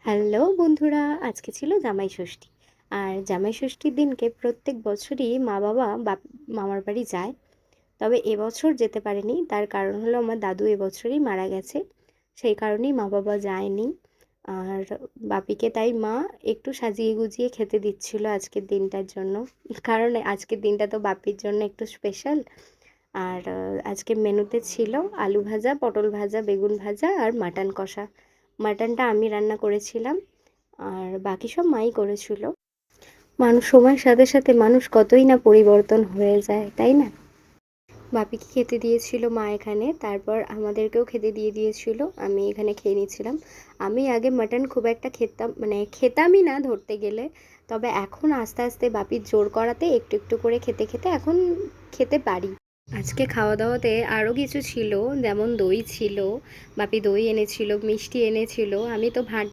Hello বন্ধুরা, আজকে ছিল জামাই ষষ্ঠী। আর জামাই ষষ্ঠীর দিনকে প্রত্যেক বছরই মা বাবা মামার বাড়ি যায়। তবে এবছর যেতে পারেনি, তার কারণ হলো আমার দাদু এবছরই মারা গেছে। সেই কারণেই মা বাবা যায়নি। আর বাপিকে তাই মা একটু সাজিয়ে গুজিয়ে খেতে দিচ্ছিল আজকের দিনটার জন্য, কারণ আজকের দিনটা তো বাপির জন্য একটু স্পেশাল। আর আজকে মেনুতে ছিল আলু ভাজা, পটল ভাজা, বেগুন ভাজা আর মাটন কষা। মাটনটা আমি রান্না করেছিলাম, আর বাকি সব মাই করেছিল। মানুষ সময়ের সাথে সাথে মানুষ কতই না পরিবর্তন হয়ে যায়, তাই না? বাপিকে খেতে দিয়েছিল মা এখানে, তারপর আমাদেরকেও খেতে দিয়ে দিয়েছিল। আমি এখানে খেয়ে নিয়েছিলাম। আমি আগে মাটন খুব একটা খেতাম, মানে খেতামই না ধরতে গেলে। তবে এখন আস্তে আস্তে বাপির জোর করাতে একটু একটু করে খেতে খেতে এখন খেতে পারি। আজকে খাওয়া দাওয়াতে আরও কিছু ছিল, যেমন দই ছিল। বাপি দই এনেছিল, মিষ্টি এনেছিল। আমি তো ভাত